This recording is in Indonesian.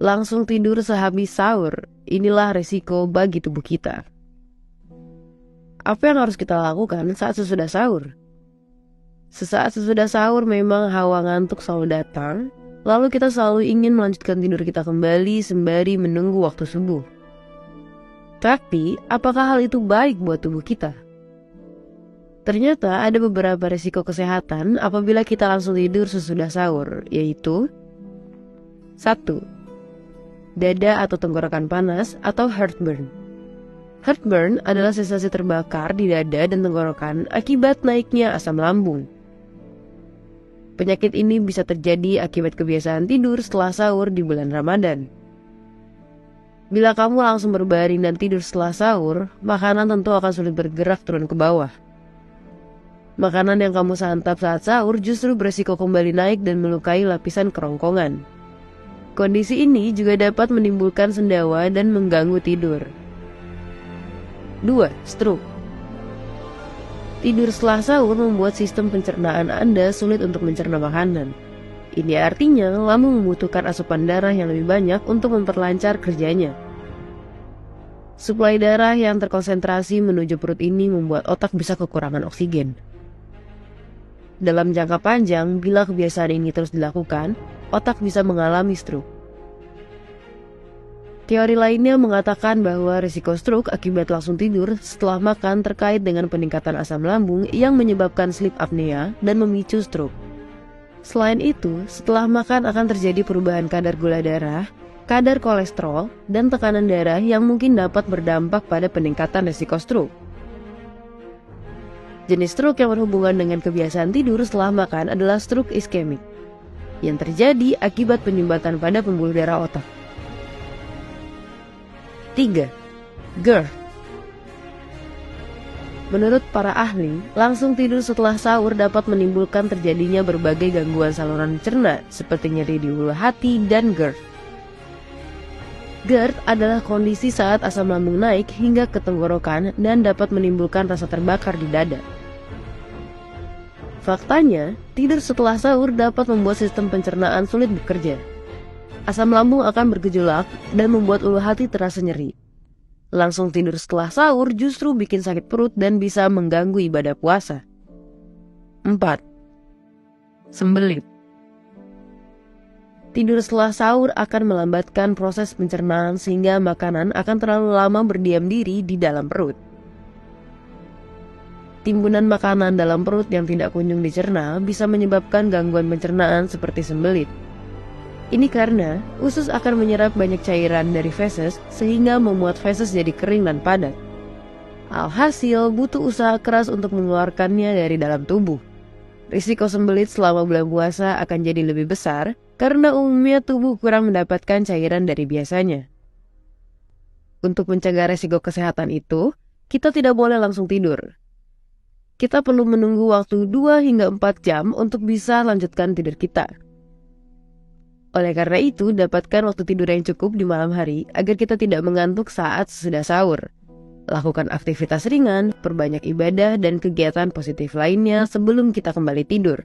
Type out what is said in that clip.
Langsung tidur sehabis sahur, inilah resiko bagi tubuh kita. Apa yang harus kita lakukan saat sesudah sahur? Sesaat sesudah sahur memang hawa ngantuk selalu datang, lalu kita selalu ingin melanjutkan tidur kita kembali sembari menunggu waktu subuh. Tapi, apakah hal itu baik buat tubuh kita? Ternyata ada beberapa resiko kesehatan apabila kita langsung tidur sesudah sahur, yaitu 1. Dada atau tenggorokan panas atau heartburn. Heartburn adalah sensasi terbakar di dada dan tenggorokan akibat naiknya asam lambung. Penyakit ini bisa terjadi akibat kebiasaan tidur setelah sahur di bulan Ramadan. Bila kamu langsung berbaring dan tidur setelah sahur, makanan tentu akan sulit bergerak turun ke bawah. Makanan yang kamu santap saat sahur justru beresiko kembali naik dan melukai lapisan kerongkongan. Kondisi ini juga dapat menimbulkan sendawa dan mengganggu tidur. 2. Stroke. Tidur setelah sahur membuat sistem pencernaan Anda sulit untuk mencerna makanan. Ini artinya lambung membutuhkan asupan darah yang lebih banyak untuk memperlancar kerjanya. Suplai darah yang terkonsentrasi menuju perut ini membuat otak bisa kekurangan oksigen. Dalam jangka panjang, bila kebiasaan ini terus dilakukan, otak bisa mengalami stroke. Teori lainnya mengatakan bahwa risiko stroke akibat langsung tidur setelah makan terkait dengan peningkatan asam lambung yang menyebabkan sleep apnea dan memicu stroke. Selain itu, setelah makan akan terjadi perubahan kadar gula darah, kadar kolesterol, dan tekanan darah yang mungkin dapat berdampak pada peningkatan risiko stroke. Jenis stroke yang berhubungan dengan kebiasaan tidur setelah makan adalah stroke iskemik, yang terjadi akibat penyumbatan pada pembuluh darah otak. 3. GERD. Menurut para ahli, langsung tidur setelah sahur dapat menimbulkan terjadinya berbagai gangguan saluran cerna seperti nyeri di ulu hati dan GERD. GERD adalah kondisi saat asam lambung naik hingga ke tenggorokan dan dapat menimbulkan rasa terbakar di dada. Faktanya, tidur setelah sahur dapat membuat sistem pencernaan sulit bekerja. Asam lambung akan bergejolak dan membuat ulu hati terasa nyeri. Langsung tidur setelah sahur justru bikin sakit perut dan bisa mengganggu ibadah puasa. 4. Sembelit. Tidur setelah sahur akan melambatkan proses pencernaan sehingga makanan akan terlalu lama berdiam diri di dalam perut. Timbunan makanan dalam perut yang tidak kunjung dicerna bisa menyebabkan gangguan pencernaan seperti sembelit. Ini karena usus akan menyerap banyak cairan dari feses sehingga membuat feses jadi kering dan padat. Alhasil butuh usaha keras untuk mengeluarkannya dari dalam tubuh. Risiko sembelit selama bulan puasa akan jadi lebih besar karena umumnya tubuh kurang mendapatkan cairan dari biasanya. Untuk mencegah risiko kesehatan itu, kita tidak boleh langsung tidur. Kita perlu menunggu waktu 2 hingga 4 jam untuk bisa lanjutkan tidur kita. Oleh karena itu, dapatkan waktu tidur yang cukup di malam hari agar kita tidak mengantuk saat sesudah sahur. Lakukan aktivitas ringan, perbanyak ibadah dan kegiatan positif lainnya sebelum kita kembali tidur.